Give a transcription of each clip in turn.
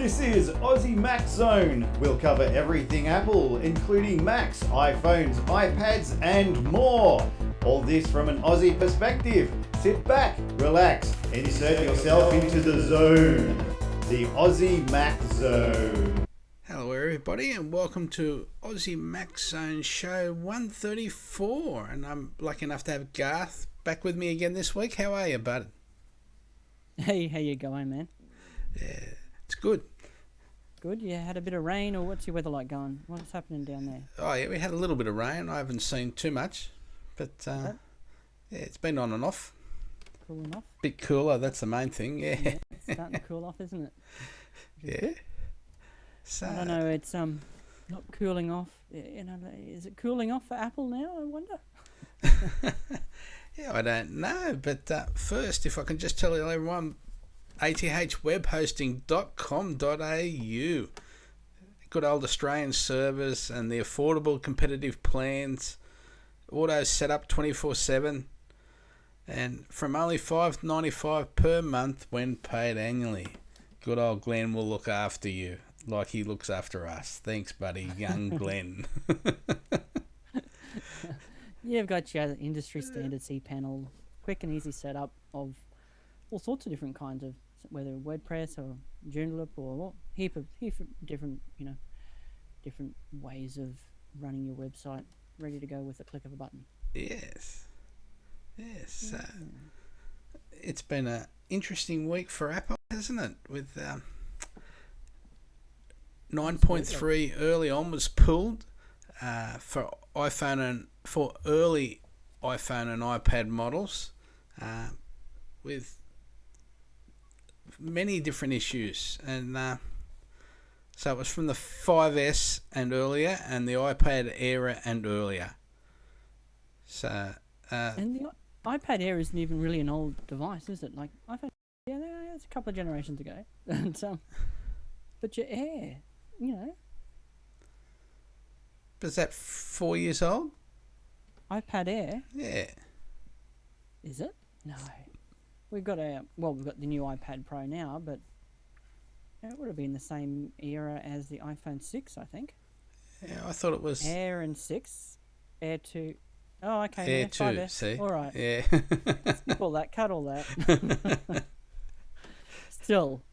This is Aussie Mac Zone. We'll cover everything Apple, including Macs, iPhones, iPads, and more. All this from an Aussie perspective. Sit back, relax, insert yourself into the zone. The Aussie Mac Zone. Hello everybody and welcome to Aussie Mac Zone show 134, and I'm lucky enough to have Garth back with me again this week. How are you, bud? Hey, how you going, man? Yeah, it's good. Good. You had a bit of rain, or what's your weather like going? What's happening down there? Oh yeah, we had a little bit of rain. I haven't seen too much, but yeah, it's been on and off. Cool enough? Bit cooler, that's the main thing. Yeah, It's starting to cool off, isn't it? yeah. Good. So, I don't know. It's not cooling off. You know, is it cooling off for Apple now? I wonder. yeah, I don't know. But first, if I can just tell everyone, athwebhosting.com.au. Good old Australian service and the affordable competitive plans. Auto set up 24/7 and from only $5.95 per month when paid annually. Good old Glenn will look after you like he looks after us. Thanks, buddy, young Glenn. You've got your industry standard cPanel, quick and easy setup of all sorts of different kinds of, whether WordPress or Joomla or heap of different, different ways of running your website, ready to go with the click of a button. Yes. It's been an interesting week for Apple, hasn't it? With 9.3 early on was pulled for iPhone and for early iPhone and iPad models, with many different issues, and so it was from the 5S and earlier, and the iPad Air and earlier. So and the iPad Air isn't even really an old device, is it? Like iPhone, yeah, it's a couple of generations ago. And, but your Air, but is that 4 years old? iPad Air? Yeah. Is it? No. We've got the new iPad Pro now, but it would have been the same era as the iPhone 6, I think. Yeah, I thought it was Air and 6, Air 2. Oh, okay. Air yeah, 2, 5S. see? All right. Yeah. Skip all that, cut all that. Still.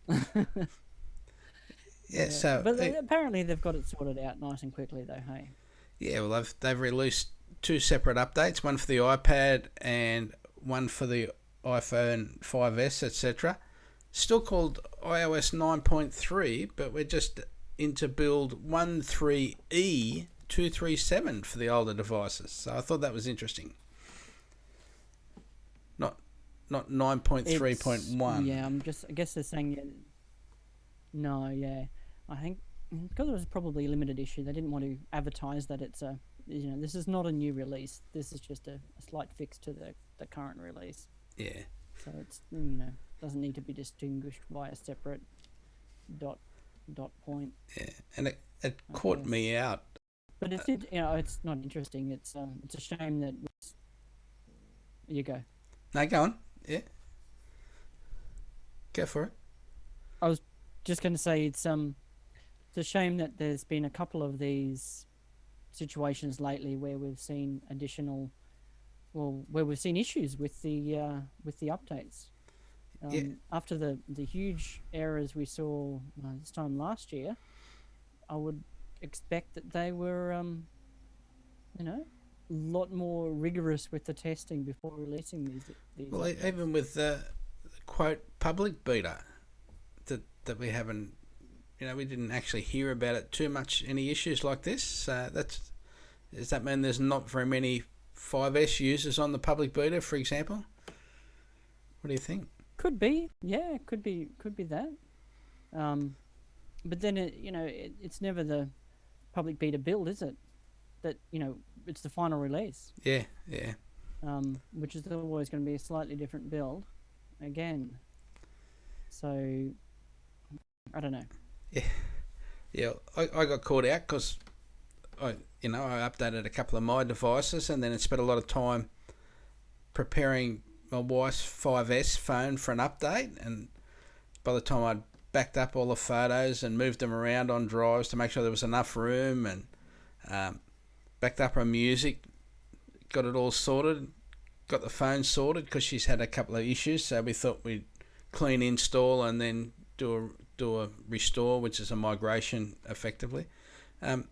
Yeah, so... But apparently they've got it sorted out nice and quickly, though, hey? Yeah, well, they've released two separate updates, one for the iPad and one for the iPhone 5S, etc. Still called iOS 9.3, but we're just into build 13E237 for the older devices. So I thought that was interesting. Not 9.3.1. Yeah, I guess they're saying no, yeah. I think because it was probably a limited issue, they didn't want to advertise that it's this is not a new release. This is just a slight fix to the current release. Yeah. So it's doesn't need to be distinguished by a separate dot point. Yeah, and it caught me out. But it's not interesting. It's a shame that you go. No, go on. Yeah. Go for it. I was just going to say it's a shame that there's been a couple of these situations lately where we've seen where we've seen issues with the updates. After the huge errors we saw this time last year, I would expect that they were a lot more rigorous with the testing before releasing these Well, updates. even with the quote public beta that we haven't, we didn't actually hear about it too much. Any issues like this? Does that mean there's not very many 5S users on the public beta, for example? What do you think? Could be, yeah, could be that. But then it's never the public beta build, is it? That it's the final release. Yeah. Which is always going to be a slightly different build, again. So I don't know. Yeah. I got caught out because I updated a couple of my devices, and then it spent a lot of time preparing my wife's 5S phone for an update, and by the time I'd backed up all the photos and moved them around on drives to make sure there was enough room, and backed up her music, got it all sorted, got the phone sorted because she's had a couple of issues. So we thought we'd clean, install, and then do a restore, which is a migration effectively. I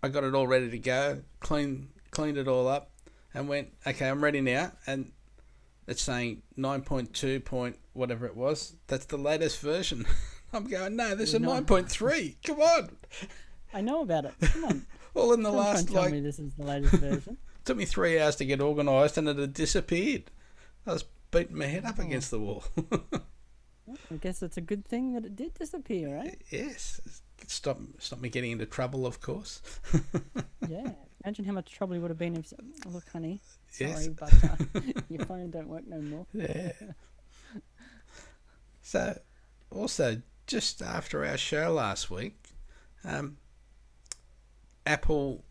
got it all ready to go, cleaned it all up, and went, okay, I'm ready now. And it's saying 9.2 point whatever it was. That's the latest version. I'm going, no, this is 9.3. Come on. I know about it. Come on. All in the Don't last, tell me this is the latest version. Took me 3 hours to get organised, and it had disappeared. I was beating my head up against the wall. I guess it's a good thing that it did disappear, right? Yes. Stop me getting into trouble, of course. Yeah. Imagine how much trouble you would have been if... Oh, look, honey. Sorry, Yes. but your phone don't work no more. Yeah. So, also, just after our show last week, Apple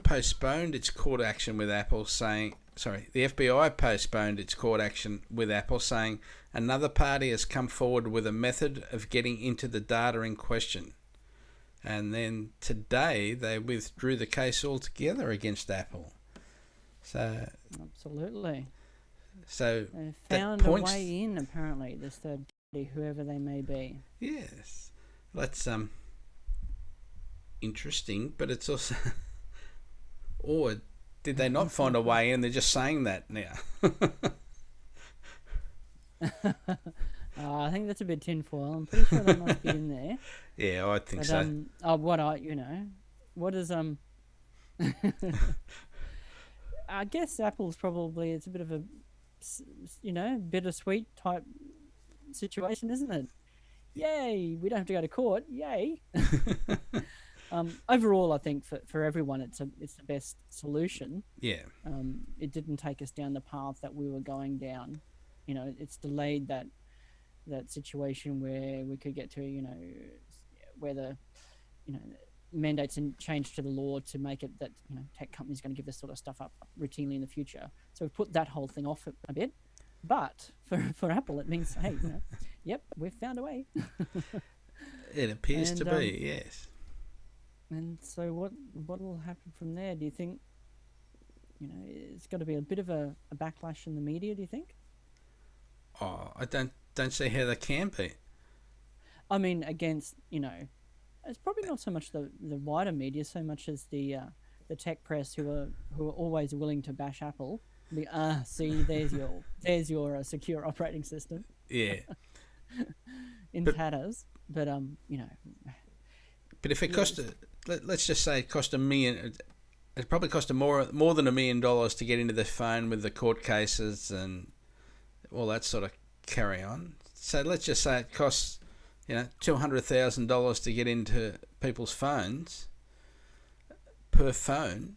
postponed its court action with Apple, saying... Sorry, the FBI postponed its court action with Apple, saying another party has come forward with a method of getting into the data in question. And then today they withdrew the case altogether against Apple. So Absolutely. So They that found a points- way in, apparently, this third party, whoever they may be. yes, that's interesting, but it's also or did they not find a way in? They're just saying that now. I think that's a bit tinfoil. I'm pretty sure they must be in there. Yeah, I think But, so. what is I guess Apple's probably, it's a bit of a, bittersweet type situation, isn't it? Yay, we don't have to go to court. Yay. Overall, I think for everyone, it's the best solution. Yeah, It didn't take us down the path that we were going down. It's delayed that situation where we could get to, where the, mandates and change to the law to make it that, tech companies are going to give this sort of stuff up routinely in the future. So we've put that whole thing off a bit. But for Apple, it means, hey, yep, we've found a way. it appears to be, yes. And so what will happen from there? Do you think, it's got to be a bit of a backlash in the media, do you think? Oh, I don't see how they can be. I mean, against, it's probably not so much the wider media so much as the tech press who are always willing to bash Apple. See, there's your secure operating system. Yeah. In tatters, but But if it cost, let's just say it cost $1 million, it probably cost more than $1 million to get into the phone with the court cases and all that sort of carry on. So let's just say it costs, $200,000 to get into people's phones per phone.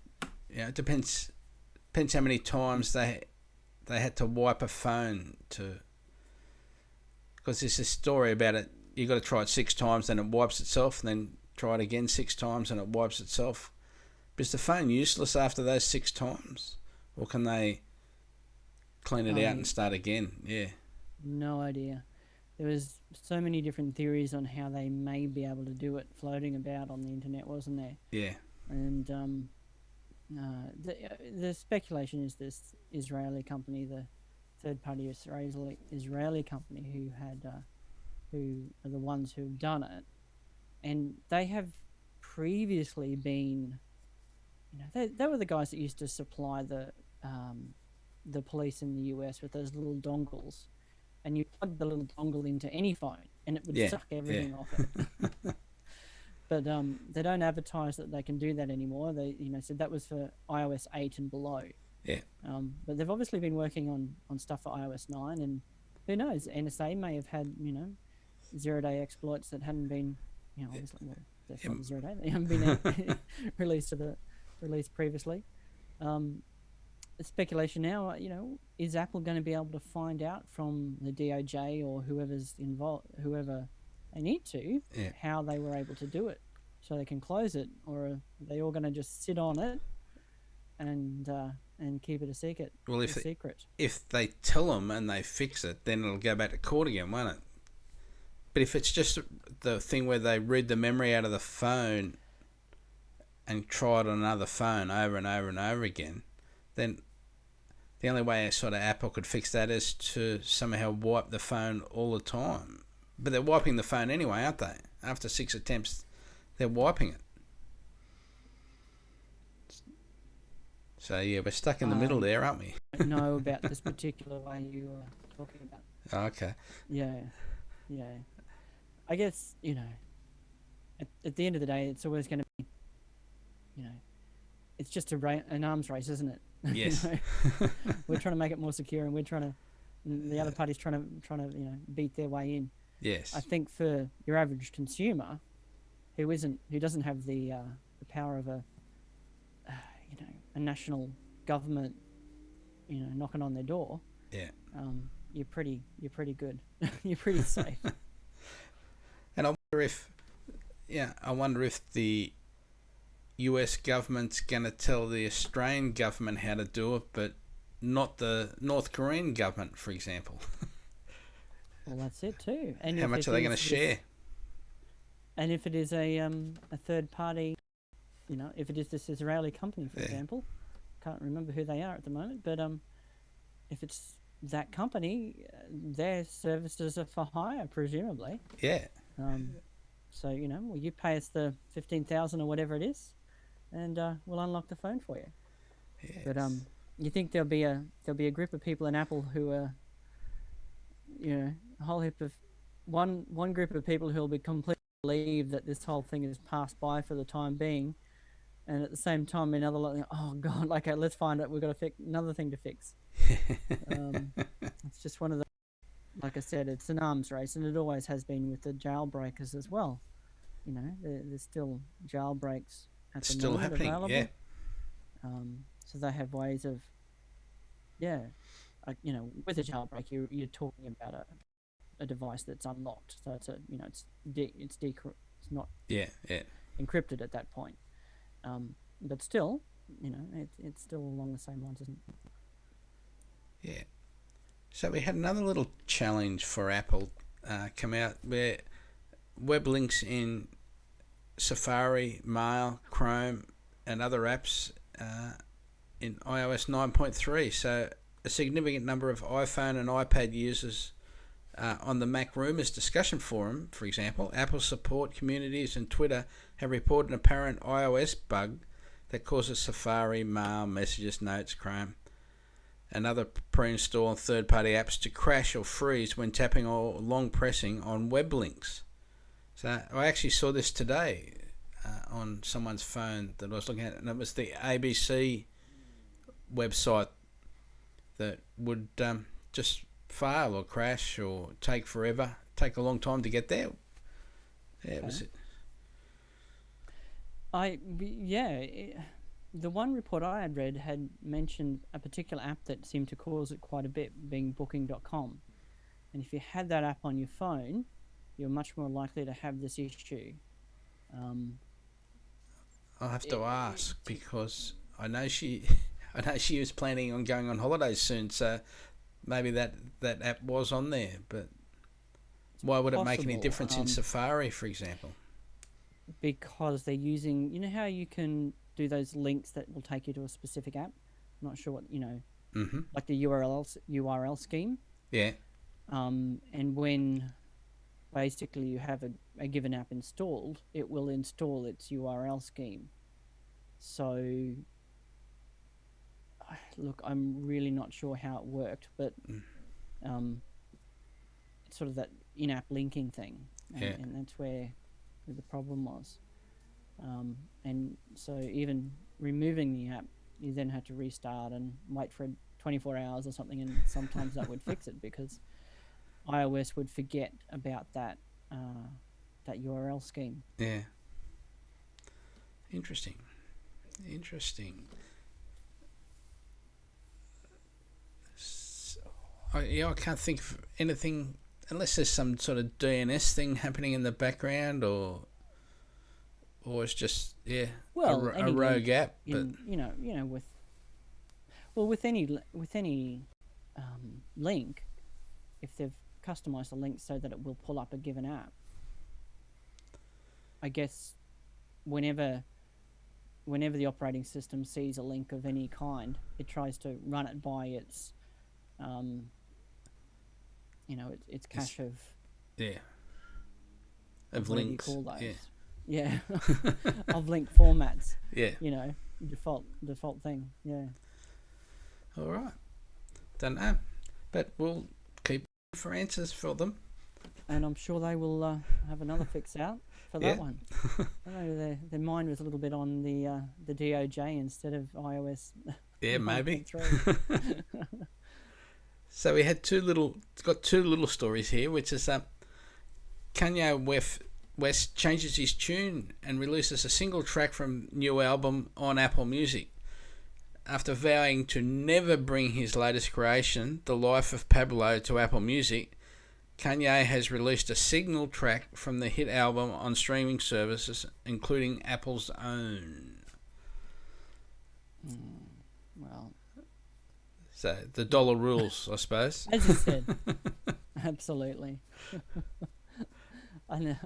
It depends how many times they had to wipe a phone to. Because there's this story about it. You got to try it 6 times, then it wipes itself, and then try it again 6 times, and it wipes itself. But is the phone useless after those 6 times, or can they clean it out and start again? Yeah. No idea. There was so many different theories on how they may be able to do it floating about on the internet, wasn't there? Yeah. And the speculation is this Israeli company, the third-party Israeli company who are the ones who've done it, and they have previously been, they were the guys that used to supply the police in the US with those little dongles, and you plug the little dongle into any phone and it would suck everything off it. But they don't advertise that they can do that anymore. They said that was for iOS 8 and below. Yeah. But they've obviously been working on stuff for iOS 9, and who knows, NSA may have had zero-day exploits that hadn't been obviously, well, that's not zero-day, they haven't been released previously. Speculation now, is Apple going to be able to find out from the DOJ or whoever's involved, whoever they need to, how they were able to do it, so they can close it, or are they all going to just sit on it and keep it a secret? Well, if they tell them and they fix it, then it'll go back to court again, won't it? But if it's just the thing where they read the memory out of the phone and try it on another phone over and over and over again, then the only way sort of Apple could fix that is to somehow wipe the phone all the time. But they're wiping the phone anyway, aren't they? After 6 attempts, they're wiping it. So yeah, we're stuck in the middle there, aren't we? I don't know about this particular way you were talking about. Oh, okay. Yeah. I guess, at the end of the day, it's always going to be, it's just an arms race, isn't it? Yes. We're trying to make it more secure, and the other party's trying to beat their way in. Yes. I think for your average consumer, who doesn't have the power of a national government, knocking on their door. Yeah. You're pretty good. You're pretty safe. And I wonder if the US government's going to tell the Australian government how to do it, but not the North Korean government, for example. Well, that's it too. And how much are they going to share? And if it is a third party, if it is this Israeli company, for example, can't remember who they are at the moment, but if it's that company, their services are for hire, presumably. Yeah. So you pay us the 15,000 or whatever it is, and we'll unlock the phone for you. Yes. But you think there'll be a group of people in Apple who are, a whole heap of one group of people who will be completely believe that this whole thing has passed by for the time being, and at the same time another lot, oh god, okay, let's find it. We've got to fix another thing to fix. It's just one of the, like I said, it's an arms race, and it always has been with the jailbreakers as well. There's still jailbreaks at the still moment happening, available. yeah. So they have ways of, with a jailbreak, you're talking about a device that's unlocked, so it's it's not encrypted at that point. But still, it's still along the same lines, isn't it? Yeah. So we had another little challenge for Apple come out where web links in Safari, Mail, Chrome, and other apps in iOS 9.3. So a significant number of iPhone and iPad users on the Mac Rumors discussion forum, for example, Apple support communities and Twitter have reported an apparent iOS bug that causes Safari, Mail, Messages, Notes, Chrome, and other pre-installed and third-party apps to crash or freeze when tapping or long pressing on web links. So I actually saw this today on someone's phone that I was looking at, and it was the ABC website that would just fail or crash or take a long time to get there. Yeah, it was it. The one report I had read had mentioned a particular app that seemed to cause it quite a bit, being Booking.com. And if you had that app on your phone, you're much more likely to have this issue. I'll have to ask, because I know she was planning on going on holidays soon, so maybe that app was on there. But why would it make any difference in Safari, for example? Because they're using, how you can do those links that will take you to a specific app. I'm not sure what, like the URL scheme. Yeah. And when basically you have a given app installed, it will install its URL scheme. So, look, I'm really not sure how it worked, but it's sort of that in-app linking thing, and that's where the problem was. And so even removing the app, you then had to restart and wait for 24 hours or something, and sometimes that would fix it, because iOS would forget about that URL scheme. Yeah. Interesting. I can't think of anything, unless there's some sort of DNS thing happening in the background, or it's just a rogue app. But with any link, if they've customize the link so that it will pull up a given app. I guess whenever the operating system sees a link of any kind, it tries to run it by its, its cache of of whatever links. you call those. Yeah. Of link formats. Yeah. Default thing. Yeah. All right. Don't know, but we'll keep for answers for them. And I'm sure they will have another fix out for that one. I know their mind was a little bit on the DOJ instead of iOS. Yeah, maybe. 9.3. So we had two little stories here, which is Kanye West changes his tune and releases a single track from new album on Apple Music. After vowing to never bring his latest creation, The Life of Pablo, to Apple Music, Kanye has released a single track from the hit album on streaming services, including Apple's own. Well, so the dollar rules, I suppose. As you said, absolutely. I know.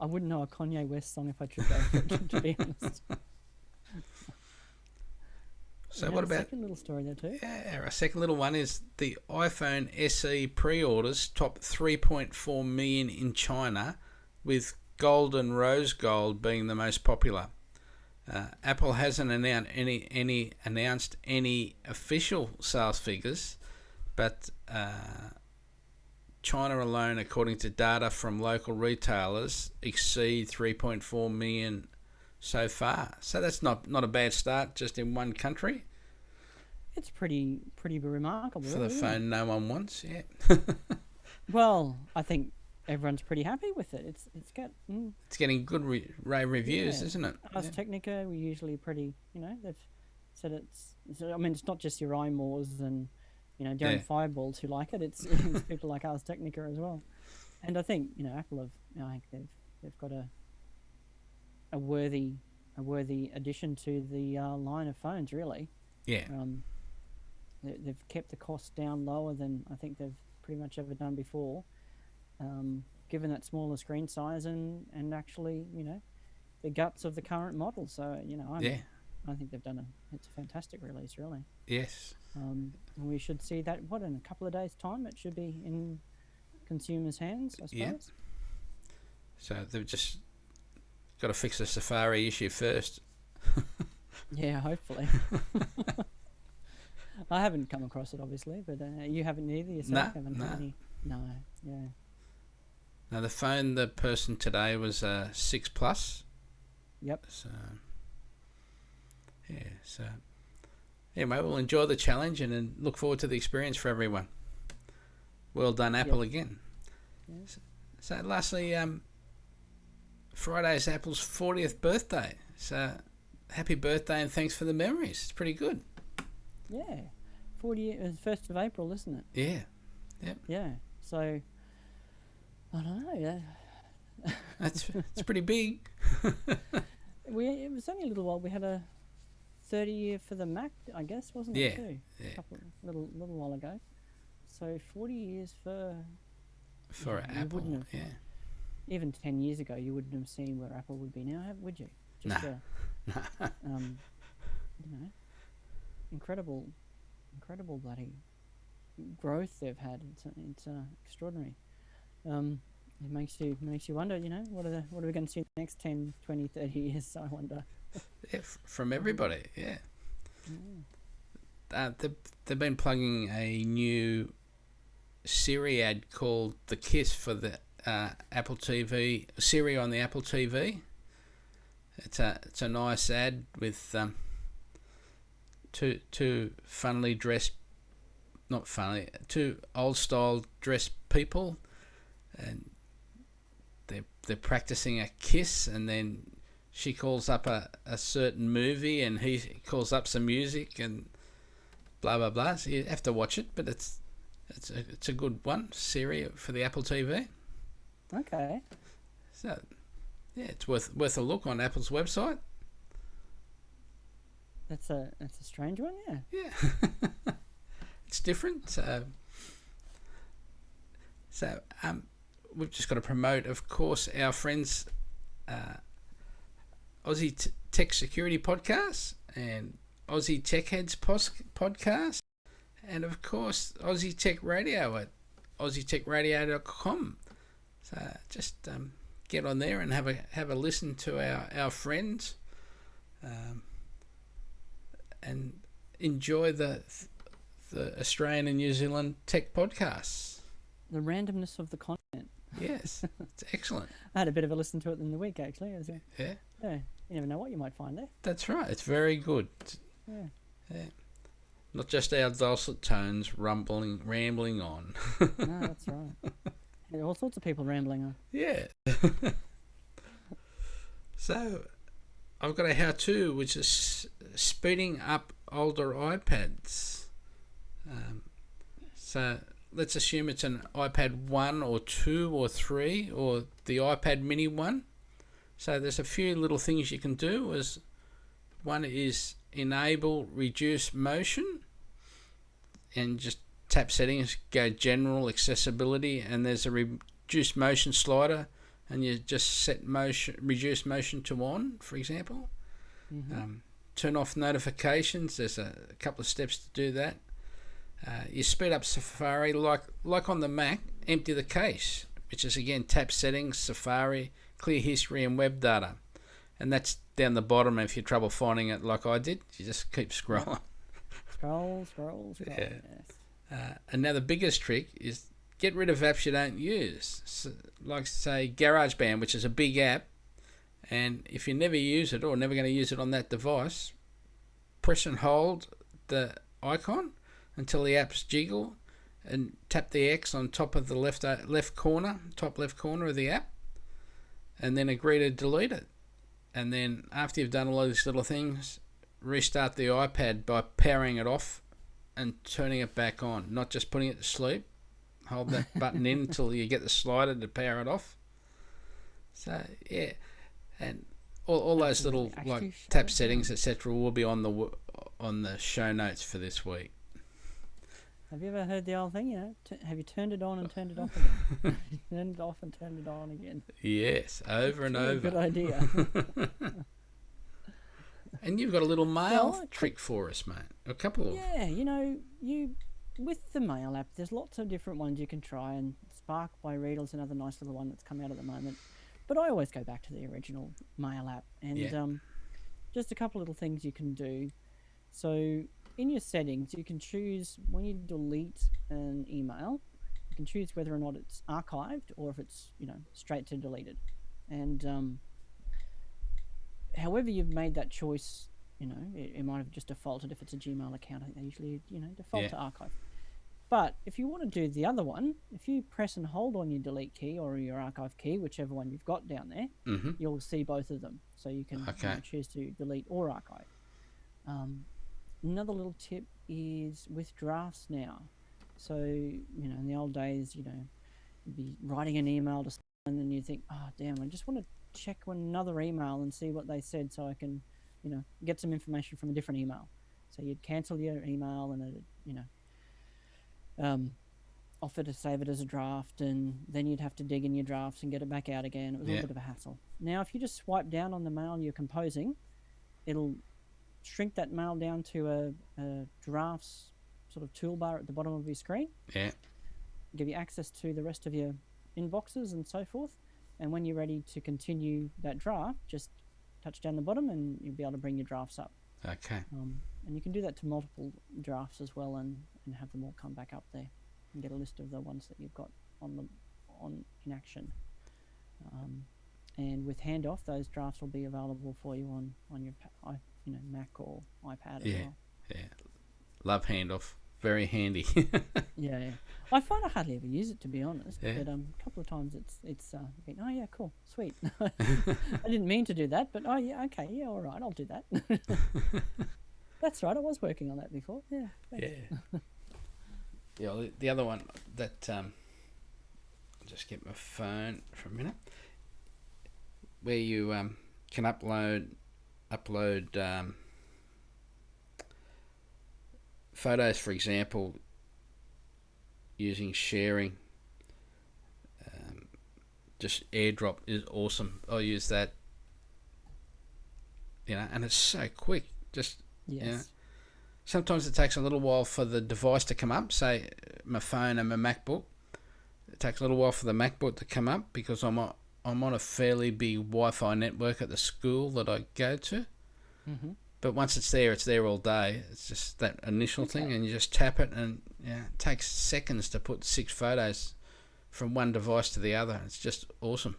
I wouldn't know a Kanye West song if I tried that, to be honest. So what about a second little story there too? Yeah, our second little one is the iPhone SE pre-orders top 3.4 million in China, with gold and rose gold being the most popular. Apple hasn't announced any official sales figures, but China alone, according to data from local retailers, exceed 3.4 million so far. So that's not a bad start just in one country. It's pretty remarkable. For the phone no one wants, yeah. Well, I think everyone's pretty happy with it. It's getting good rave reviews, isn't it? Ars Technica, we're usually pretty, they've said it's not just your iMores and, Darren Fireballs who like it. It's people like Ars Technica as well. And I think, Apple I think they've got a worthy addition to the line of phones, really. Yeah. They've kept the cost down lower than I think they've pretty much ever done before, given that smaller screen size and actually, the guts of the current model. So, I think they've done it's a fantastic release, really. Yes. We should see that, in a couple of days' time, it should be in consumers' hands, I suppose. Yeah. So they've just got to fix the Safari issue first. Yeah, hopefully. I haven't come across it, obviously, but you haven't either yourself? No, yeah. Now, the phone, the person today was 6 Plus. Yep. So, anyway, we'll enjoy the challenge and look forward to the experience for everyone. Well done, Apple, again. Yeah. So, lastly, Friday is Apple's 40th birthday. So, happy birthday and thanks for the memories. It's pretty good. Yeah. 1st of April, isn't it? Yeah. Yep. Yeah. So, I don't know. It's pretty big. It was only a little while. We had a 30-year for the Mac, I guess, wasn't it? Too? Yeah. A little while ago. So 40 years for Apple. Even 10 years ago, you wouldn't have seen where Apple would be now, would you? Just incredible bloody growth they've had. It's extraordinary. It makes you wonder, what are we going to see in the next 10, 20, 30 years, I wonder. Yeah, from everybody, yeah. They've been plugging a new Siri ad called The Kiss for the Apple TV, Siri on the Apple TV. It's a nice ad with two funnily dressed, not funny, two old style dressed people, and they're practicing a kiss, and then she calls up a certain movie and he calls up some music and blah blah blah. So you have to watch it, but it's a good one, Siri for the Apple TV. Okay. So yeah, it's worth a look on Apple's website. That's a strange one, yeah. Yeah. It's different. So we've just got to promote, of course, our friends Aussie Tech Security Podcast and Aussie Tech Heads Podcast, and of course Aussie Tech Radio at aussietechradio.com. So just get on there and have a listen to our friends, and enjoy the Australian and New Zealand tech podcasts. The randomness of the content. Yes, it's excellent. I had a bit of a listen to it in the week, actually. Yeah. Yeah, you never know what you might find there. That's right. It's very good. Yeah. Not just our dulcet tones rambling on. No, that's right. There are all sorts of people rambling on. Yeah. So, I've got a how-to, which is speeding up older iPads. So, let's assume it's an iPad 1 or 2 or 3 or the iPad mini 1. So there's a few little things you can do. One is enable reduce motion, and just tap settings, go general accessibility, and there's a reduce motion slider, and you just set reduce motion to on, for example. Mm-hmm. Turn off notifications. There's a couple of steps to do that. You speed up Safari like on the Mac. Empty the cache, which is again tap settings, Safari, clear history, and web data, and that's down the bottom. If you're trouble finding it like I did, you just keep scrolling. Scroll. Yeah. Yes. And now the biggest trick is get rid of apps you don't use, so, like say GarageBand, which is a big app, and if you never use it or never going to use it on that device, press and hold the icon until the apps jiggle, and tap the X on top of the top left corner of the app, and then agree to delete it. And then after you've done all these little things, restart the iPad by powering it off and turning it back on, not just putting it to sleep. Hold that button in until you get the slider to power it off. So yeah, and all those little like tap settings, etc., will be on the show notes for this week. Have you ever heard the old thing? Have you turned it on and turned it off again? Turned it off and turned it on again. Yes, over and over. Good idea. And you've got a little mail trick for us, mate. A couple of. Yeah, you with the mail app, there's lots of different ones you can try, and Spark by Readle's another nice little one that's come out at the moment. But I always go back to the original mail app, and just a couple of little things you can do. So in your settings, you can choose when you delete an email, you can choose whether or not it's archived or if it's straight to deleted. And however you've made that choice, it might have just defaulted. If it's a Gmail account, they usually default to archive. But if you want to do the other one, if you press and hold on your delete key or your archive key, whichever one you've got down there, you'll see both of them. So you can choose to delete or archive. Another little tip is with drafts now. So, in the old days, you'd be writing an email to someone and you think, oh, damn, I just want to check another email and see what they said so I can, get some information from a different email. So you'd cancel your email and offer to save it as a draft, and then you'd have to dig in your drafts and get it back out again. It was a little bit of a hassle. Now, if you just swipe down on the mail you're composing, it'll shrink that mail down to a drafts sort of toolbar at the bottom of your screen. Yeah. Give you access to the rest of your inboxes and so forth. And when you're ready to continue that draft, just touch down the bottom and you'll be able to bring your drafts up. Okay. And you can do that to multiple drafts as well, and have them all come back up there and get a list of the ones that you've got in action. And with handoff, those drafts will be available for you on your Mac or iPad as well. Yeah, love handoff, very handy. yeah, I find I hardly ever use it, to be honest. But a couple of times it's been, oh yeah, cool, sweet. I didn't mean to do that, but oh yeah, okay, yeah, all right, I'll do that. That's right, I was working on that before. Yeah. Thanks. Yeah. The other one that I'll just get my phone for a minute, where you can upload photos, for example, using sharing, just AirDrop is awesome. I use that, and it's so quick. Just Yes. sometimes it takes a little while for the device to come up. Say my phone and my MacBook. It takes a little while for the MacBook to come up because I'm on a fairly big Wi-Fi network at the school that I go to. Mm-hmm. But once it's there all day. It's just that initial thing, and you just tap it, and it takes seconds to put 6 photos from one device to the other. It's just awesome.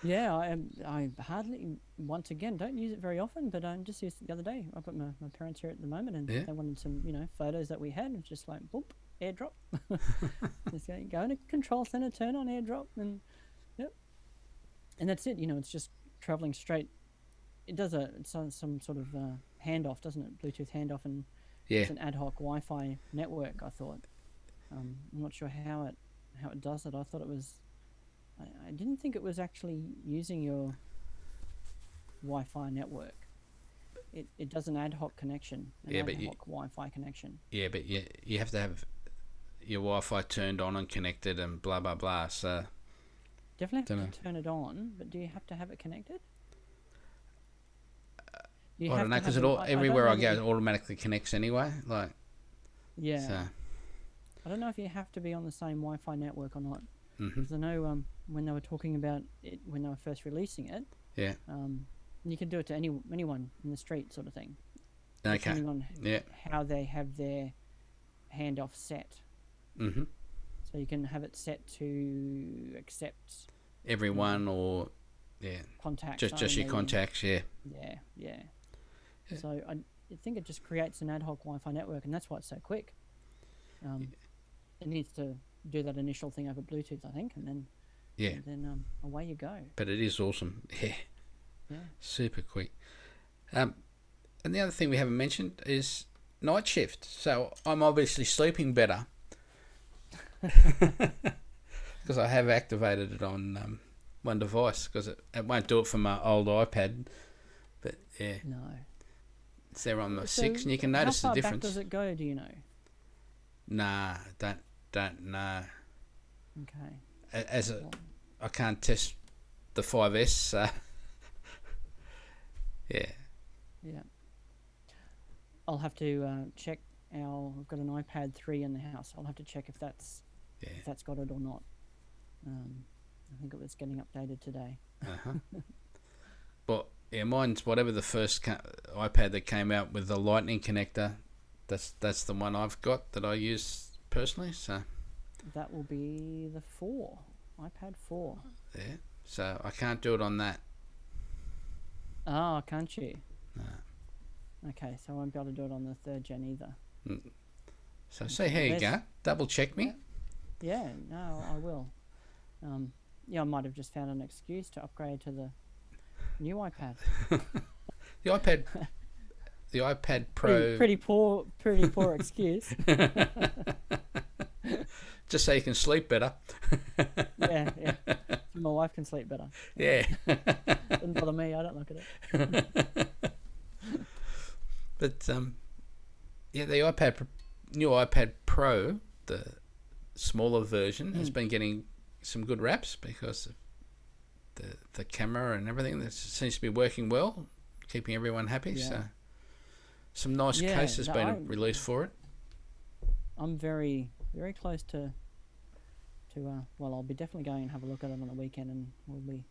Yeah, I hardly, once again, don't use it very often, but I just used it the other day. I've got my parents here at the moment, and they wanted some, photos that we had. It's just like, boop, AirDrop. Just go in a control center, turn on AirDrop, and yep. And that's it. It's just traveling straight. It does some sort of handoff, doesn't it? Bluetooth handoff, and it's an ad hoc Wi-Fi network. I thought. I'm not sure how it does it. I thought it was. I didn't think it was actually using your Wi-Fi network. It does an ad hoc connection, ad hoc Wi-Fi connection. Yeah, but you have to have your Wi-Fi turned on and connected and blah blah blah. So definitely have to turn it on, but do you have to have it connected? I don't know, because everywhere I go, it automatically connects anyway. Like, yeah. So. I don't know if you have to be on the same Wi-Fi network or not. Mm-hmm. Because I know when they were talking about it when they were first releasing it. Yeah. You can do it to anyone in the street, sort of thing. Okay. Depending on how they have their handoff set. Mm-hmm. So you can have it set to accept everyone or contacts. Just your contacts. Yeah. Yeah. So I think it just creates an ad hoc Wi-Fi network, and that's why it's so quick. It needs to do that initial thing over Bluetooth, I think, and then away you go. But it is awesome. Yeah. Super quick. And the other thing we haven't mentioned is night shift. So I'm obviously sleeping better because I have activated it on one device, because it won't do it for my old iPad. But no, it's there on the 6, and you can notice the difference. How far back does it go? Do you know? Nah, don't know. Okay. I can't test the 5S. So yeah. I'll have to check. I've got an iPad 3 in the house. I'll have to check if that's got it or not. I think it was getting updated today. But mine's whatever the first iPad that came out with the Lightning connector. That's the one I've got that I use personally. So that will be the 4, iPad 4. Yeah. So I can't do it on that. Oh, can't you? No. Okay, so I won't be able to do it on the 3rd gen either. So see, here you go. Double check me. Yeah, no, I will. I might have just found an excuse to upgrade to the new iPad. The iPad Pro. Pretty poor excuse. Just so you can sleep better. Yeah. So my wife can sleep better. Yeah. Doesn't bother me. I don't look at it. But the new iPad Pro, the smaller version, has been getting some good raps because of the camera and everything. That seems to be working well, keeping everyone happy. Yeah. So some nice cases been released for it. I'm very, very close to I'll be definitely going and have a look at it on the weekend, and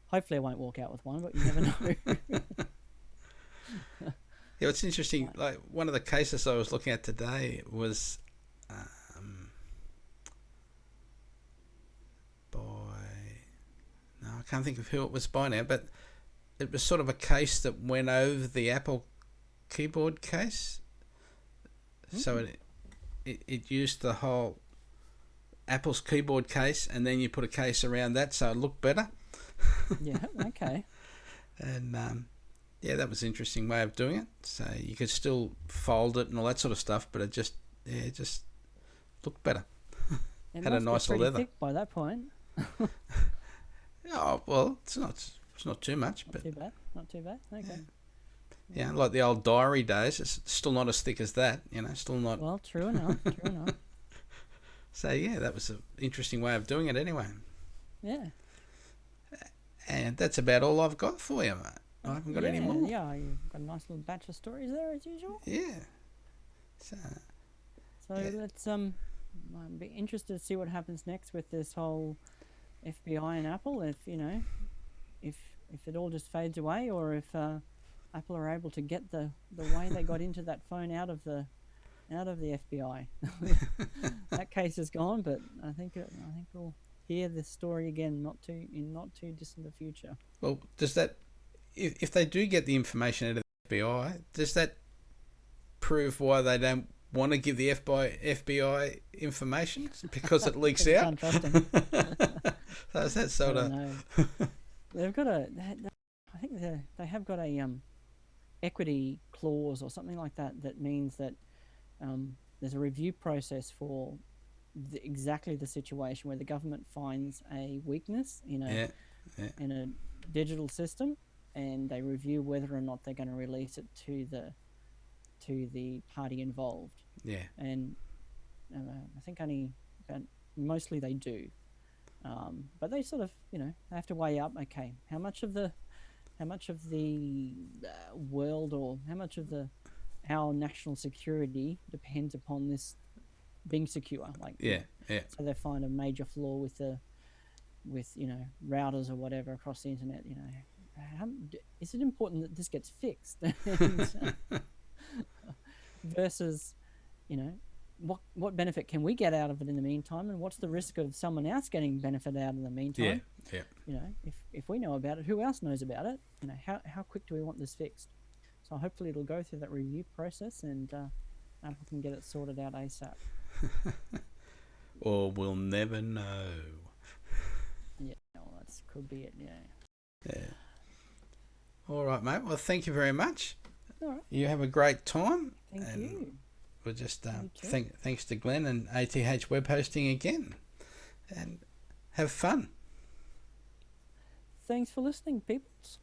hopefully I won't walk out with one, but you never know. Yeah, it's interesting. Like, one of the cases I was looking at today was I can't think of who it was by now, but it was sort of a case that went over the Apple keyboard case. So it used the whole Apple's keyboard case, and then you put a case around that so it looked better. Yeah, okay. And that was an interesting way of doing it. So you could still fold it and all that sort of stuff, but it just looked better. It had a must nicer be pretty leather. thick by that point. Oh well, it's not too much, but not too bad. Okay. Yeah, like the old diary days. It's still not as thick as that. Still not. Well, true enough. So yeah, that was an interesting way of doing it anyway. Yeah. And that's about all I've got for you, mate. I haven't got any more. Yeah, you've got a nice little batch of stories there as usual. Yeah. So yeah. Let's I'd be interested to see what happens next with this whole FBI and Apple. If if it all just fades away, or if Apple are able to get the way they got into that phone out of the FBI. That case is gone, but I think we'll hear this story again in not too distant a future. Well, does that, if they do get the information out of the FBI, does that prove why they don't want to give the FBI information? Because it leaks out? Can't trust them. So is that sort of... They've got I think they have got a equity clause or something like that, that means that there's a review process for exactly the situation where the government finds a weakness in a digital system, and they review whether or not they're going to release it to the party involved. Yeah. And I think mostly they do, but they sort of they have to weigh up, okay, how much of the world, or how much of our national security depends upon this being secure. So they find a major flaw with routers or whatever across the internet. Is it important that this gets fixed? Versus, what benefit can we get out of it in the meantime, and what's the risk of someone else getting benefit out in the meantime? If we know about it, who else knows about it? How quick do we want this fixed? So hopefully it'll go through that review process, and Apple can get it sorted out ASAP. Or we'll never know. Yeah, well, that could be it. Yeah. All right, mate. Well, thank you very much. All right. You have a great time. Thank you. We'll just thanks to Glenn and ATH Web Hosting again, and have fun. Thanks for listening, peoples.